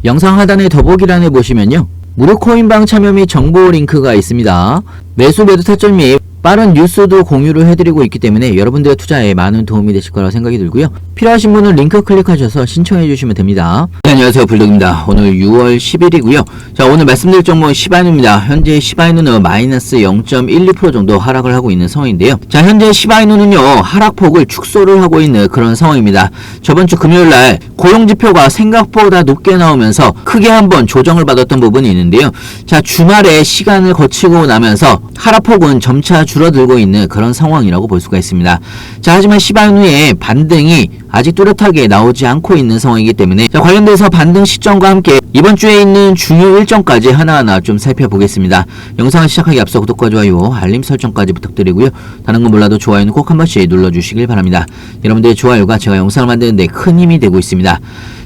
영상 하단의 더보기란에 보시면요, 무료 코인방 참여 및 정보 링크가 있습니다. 매수 매도 타점 및 빠른 뉴스도 공유를 해드리고 있기 때문에 여러분들의 투자에 많은 도움이 되실 거라고 생각이 들고요. 필요하신 분은 링크 클릭하셔서 신청해 주시면 됩니다. 네, 안녕하세요, 불독입니다. 오늘 6월 10일이고요. 자, 오늘 말씀드릴 종목은 시바이누입니다. 현재 시바이누는 마이너스 0.12% 정도 하락을 하고 있는 상황인데요. 자, 현재 시바이누는요, 하락폭을 축소를 하고 있는 그런 상황입니다. 저번 주 금요일날 고용지표가 생각보다 높게 나오면서 크게 한번 조정을 받았던 부분이 있는데요. 자, 주말에 시간을 거치고 나면서 하락폭은 점차 줄어들고 있는 그런 상황이라고 볼 수가 있습니다. 자, 하지만 시바이누의 반등이 아직 뚜렷하게 나오지 않고 있는 상황이기 때문에, 자, 관련돼서 반등 시점과 함께 이번 주에 있는 중요 일정까지 하나하나 좀 살펴보겠습니다. 영상을 시작하기 앞서 구독과 좋아요, 알림 설정까지 부탁드리고요. 다른 건 몰라도 좋아요는 꼭 한 번씩 눌러주시길 바랍니다. 여러분들의 좋아요가 제가 영상을 만드는데 큰 힘이 되고 있습니다.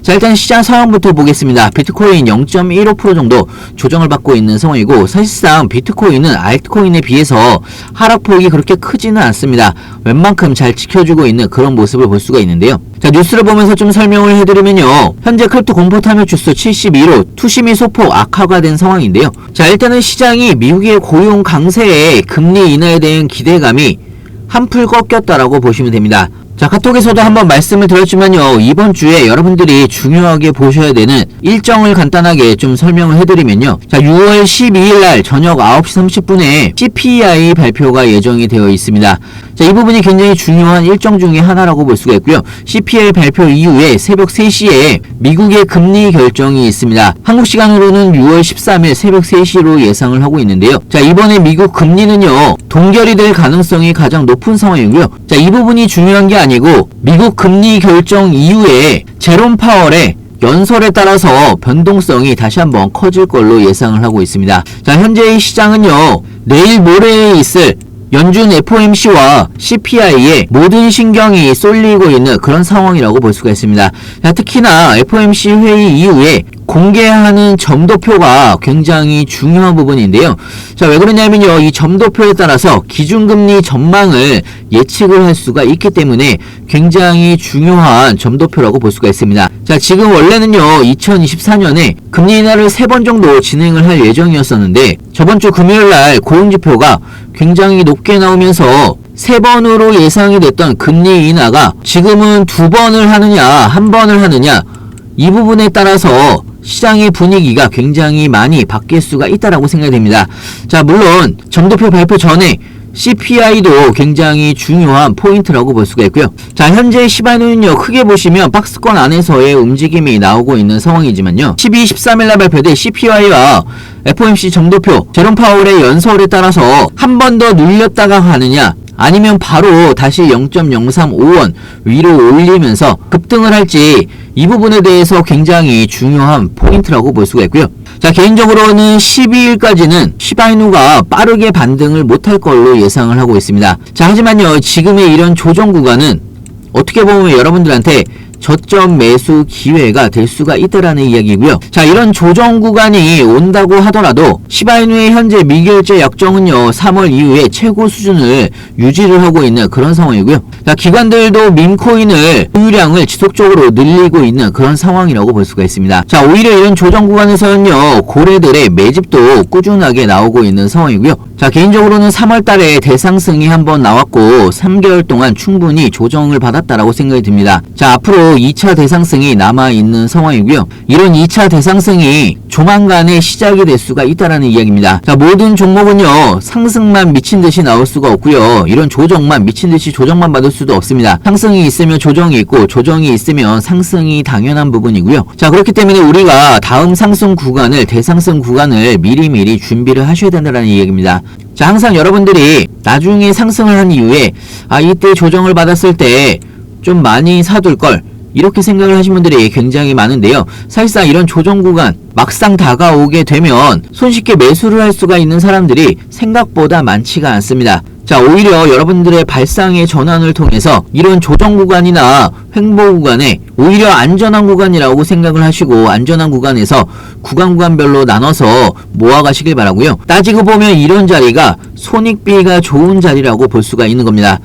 자, 일단 시장 상황부터 보겠습니다. 비트코인 0.15% 정도 조정을 받고 있는 상황이고, 사실상 비트코인은 알트코인에 비해서 하락폭이 그렇게 크지는 않습니다. 웬만큼 잘 지켜주고 있는 그런 모습을 볼 수가 있는데요. 자, 뉴스를 보면서 좀 설명을 해드리면요, 현재 크립토 공포탐욕 지수 72로 투심이 소폭 악화가 된 상황인데요. 자, 일단은 시장이 미국의 고용 강세에 금리 인하에 대한 기대감이 한풀 꺾였다라고 보시면 됩니다. 자, 카톡에서도 한번 말씀을 드렸지만요, 이번 주에 여러분들이 중요하게 보셔야 되는 일정을 간단하게 좀 설명을 해드리면요. 자, 6월 12일날 저녁 9시 30분에 CPI 발표가 예정이 되어 있습니다. 자, 이 부분이 굉장히 중요한 일정 중에 하나라고 볼 수가 있고요. CPI 발표 이후에 새벽 3시에 미국의 금리 결정이 있습니다. 한국 시간으로는 6월 13일 새벽 3시로 예상을 하고 있는데요. 자, 이번에 미국 금리는요, 동결이 될 가능성이 가장 높은 상황이고요. 자, 이 부분이 중요한 게 아니고 미국 금리 결정 이후에 제롬 파월의 연설에 따라서 변동성이 다시 한번 커질 걸로 예상을 하고 있습니다. 자, 현재의 시장은요, 내일 모레에 있을 연준 FOMC와 CPI에 모든 신경이 쏠리고 있는 그런 상황이라고 볼 수가 있습니다. 자, 특히나 FOMC 회의 이후에 공개하는 점도표가 굉장히 중요한 부분인데요. 자, 왜 그러냐면요, 이 점도표에 따라서 기준금리 전망을 예측을 할 수가 있기 때문에 굉장히 중요한 점도표라고 볼 수가 있습니다. 자, 지금 원래는요, 2024년에 금리 인하를 3번 정도 진행을 할 예정이었었는데, 저번 주 금요일날 고용지표가 굉장히 높게 나오면서 3번으로 예상이 됐던 금리 인하가 지금은 2번을 하느냐 1번을 하느냐, 이 부분에 따라서 시장의 분위기가 굉장히 많이 바뀔 수가 있다라고 생각이 됩니다. 자, 물론 점도표 발표 전에 CPI도 굉장히 중요한 포인트라고 볼 수가 있고요. 자, 현재 시바이누는요, 크게 보시면 박스권 안에서의 움직임이 나오고 있는 상황이지만요, 12, 13일날 발표된 CPI와 FOMC 점도표, 제롬 파월의 연설에 따라서 한 번 더 눌렸다가 가느냐, 아니면 바로 다시 0.035원 위로 올리면서 급등을 할지, 이 부분에 대해서 굉장히 중요한 포인트라고 볼 수가 있고요. 자, 개인적으로는 12일까지는 시바이누가 빠르게 반등을 못할 걸로 예상을 하고 있습니다. 자, 하지만요, 지금의 이런 조정 구간은 어떻게 보면 여러분들한테 저점 매수 기회가 될 수가 있다라는 이야기고요. 자, 이런 조정 구간이 온다고 하더라도 시바이누의 현재 미결제 약정은요, 3월 이후에 최고 수준을 유지를 하고 있는 그런 상황이고요. 자, 기관들도 밈코인을 보유량을 지속적으로 늘리고 있는 그런 상황이라고 볼 수가 있습니다. 자, 오히려 이런 조정 구간에서는요, 고래들의 매집도 꾸준하게 나오고 있는 상황이고요. 자, 개인적으로는 3월달에 대상승이 한번 나왔고 3개월 동안 충분히 조정을 받았다라고 생각이 듭니다. 자, 앞으로 2차 대상승이 남아있는 상황이고요. 이런 2차 대상승이 조만간에 시작이 될 수가 있다라는 이야기입니다. 자, 모든 종목은요, 상승만 미친듯이 나올 수가 없고요, 이런 조정만 미친듯이 조정만 받을 수도 없습니다. 상승이 있으면 조정이 있고, 조정이 있으면 상승이 당연한 부분이고요. 자, 그렇기 때문에 우리가 다음 상승 구간을, 대상승 구간을 미리미리 준비를 하셔야 된다는 이야기입니다. 자, 항상 여러분들이 나중에 상승을 한 이후에 이때 조정을 받았을 때 좀 많이 사둘걸, 이렇게 생각을 하신 분들이 굉장히 많은데요. 사실상 이런 조정 구간 막상 다가오게 되면 손쉽게 매수를 할 수가 있는 사람들이 생각보다 많지가 않습니다. 자, 오히려 여러분들의 발상의 전환을 통해서 이런 조정 구간이나 횡보 구간에 오히려 안전한 구간이라고 생각을 하시고, 안전한 구간에서 구간별로 나눠서 모아가시길 바라고요. 따지고 보면 이런 자리가 손익비가 좋은 자리라고 볼 수가 있는 겁니다.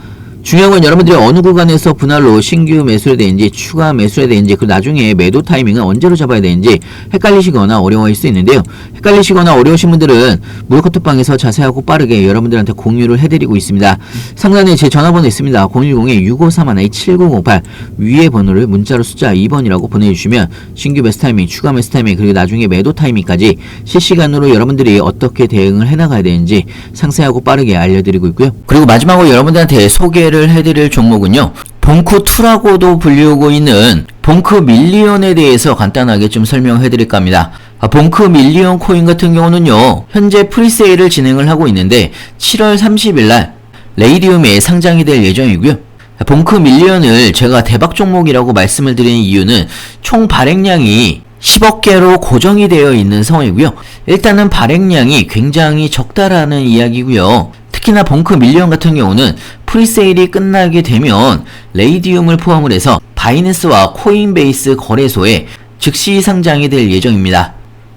중요한 건 여러분들이 어느 구간에서 분할로 신규 매수를 되는지 추가 매수를 되는지 그리고 나중에 매도 타이밍은 언제로 잡아야 되는지 헷갈리시거나 어려워할 수 있는데요. 헷갈리시거나 어려우신 분들은 무료카톡방에서 자세하고 빠르게 여러분들한테 공유를 해드리고 있습니다. 상단에 제 전화번호 있습니다. 010-6531-7958 위에 번호를 문자로 숫자 2번이라고 보내주시면 신규 매수 타이밍, 추가 매수 타이밍 그리고 나중에 매도 타이밍까지 실시간으로 여러분들이 어떻게 대응을 해나가야 되는지 상세하고 빠르게 알려드리고 있고요. 그리고 마지막으로 여러분들한테 소개를 해드릴 종목은요, 봉크2라고도 불리우고 있는 봉크 밀리언에 대해서 간단하게 좀 설명해드릴까 합니다. 봉크 밀리언 코인 같은 경우는요, 현재 프리세일을 진행을 하고 있는데 7월 30일날 레이디움에 상장이 될 예정이고요. 봉크 밀리언을 제가 대박 종목이라고 말씀을 드리는 이유는 총 발행량이 10억 개로 고정이 되어 있는 상황이고요. 일단은 발행량이 굉장히 적다라는 이야기고요. 특히나 봉크 밀리언 같은 경우는 프리세일이 끝나게 되면 레이디움을 포함을 해서 바이낸스와 코인베이스 거래소에 즉시 상장이 될 예정입니다.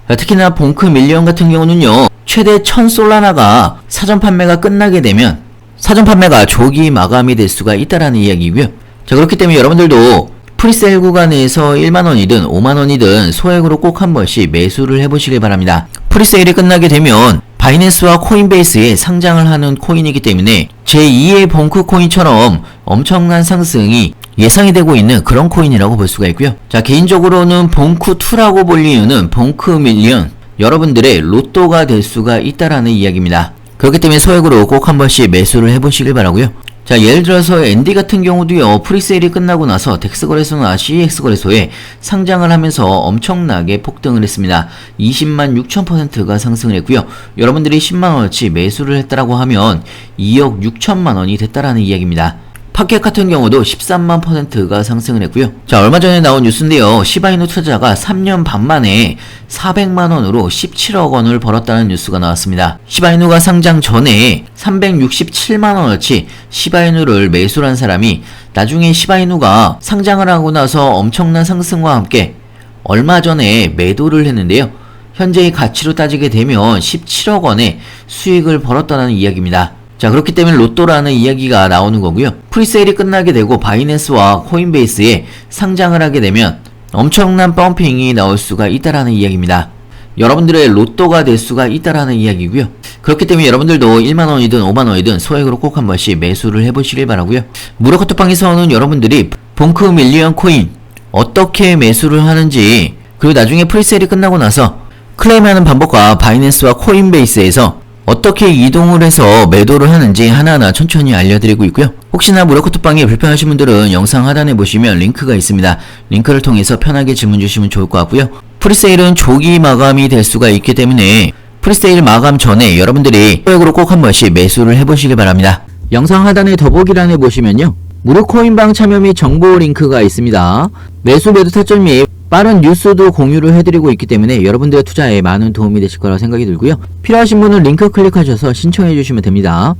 특히나 봉크 밀리언 같은 경우는요, 최대 1000솔라나가 사전 판매가 끝나게 되면 사전 판매가 조기 마감이 될 수가 있다라는 이야기고요. 자, 그렇기 때문에 여러분들도 프리세일 구간에서 1만원이든 5만원이든 소액으로 꼭 한 번씩 매수를 해보시길 바랍니다. 프리세일이 끝나게 되면 바이낸스와 코인베이스에 상장을 하는 코인이기 때문에 제2의 봉크 코인처럼 엄청난 상승이 예상이 되고 있는 그런 코인이라고 볼 수가 있고요. 자, 개인적으로는 봉크2라고 볼 이유는 봉크 밀리언, 여러분들의 로또가 될 수가 있다라는 이야기입니다. 그렇기 때문에 소액으로 꼭 한 번씩 매수를 해보시길 바라고요. 자, 예를 들어서 엔디 같은 경우도요, 프리세일이 끝나고 나서 덱스 거래소나 CEX 거래소에 상장을 하면서 엄청나게 폭등을 했습니다. 20만 6천%가 상승을 했고요. 여러분들이 10만원어치 매수를 했다라고 하면 2억 6천만원이 됐다라는 이야기입니다. 파켓 같은 경우도 13만%가 상승을 했고요. 자, 얼마 전에 나온 뉴스인데요. 시바이누 투자자가 3년 반 만에 400만원으로 17억원을 벌었다는 뉴스가 나왔습니다. 시바이누가 상장 전에 367만원어치 시바이누를 매수를 한 사람이 나중에 시바이누가 상장을 하고 나서 엄청난 상승과 함께 얼마 전에 매도를 했는데요. 현재의 가치로 따지게 되면 17억원의 수익을 벌었다는 이야기입니다. 자, 그렇기 때문에 로또라는 이야기가 나오는 거고요. 프리세일이 끝나게 되고 바이낸스와 코인베이스에 상장을 하게 되면 엄청난 펌핑이 나올 수가 있다라는 이야기입니다. 여러분들의 로또가 될 수가 있다라는 이야기고요. 그렇기 때문에 여러분들도 1만원이든 5만원이든 소액으로 꼭 한 번씩 매수를 해보시길 바라고요. 무료카톡방에서는 여러분들이 봉크 밀리언 코인 어떻게 매수를 하는지, 그리고 나중에 프리세일이 끝나고 나서 클레임하는 방법과 바이낸스와 코인베이스에서 어떻게 이동을 해서 매도를 하는지 하나하나 천천히 알려드리고 있고요. 혹시나 무료카톡방에 불편하신 분들은 영상 하단에 보시면 링크가 있습니다. 링크를 통해서 편하게 질문 주시면 좋을 것 같고요. 프리세일은 조기 마감이 될 수가 있기 때문에 프리세일 마감 전에 여러분들이 소액으로 꼭 한 번씩 매수를 해보시길 바랍니다. 영상 하단의 더보기란에 보시면요, 무료 코인방 참여 및 정보 링크가 있습니다. 매수 매도 타점 및 빠른 뉴스도 공유를 해드리고 있기 때문에 여러분들의 투자에 많은 도움이 되실 거라 생각이 들고요. 필요하신 분은 링크 클릭하셔서 신청해 주시면 됩니다.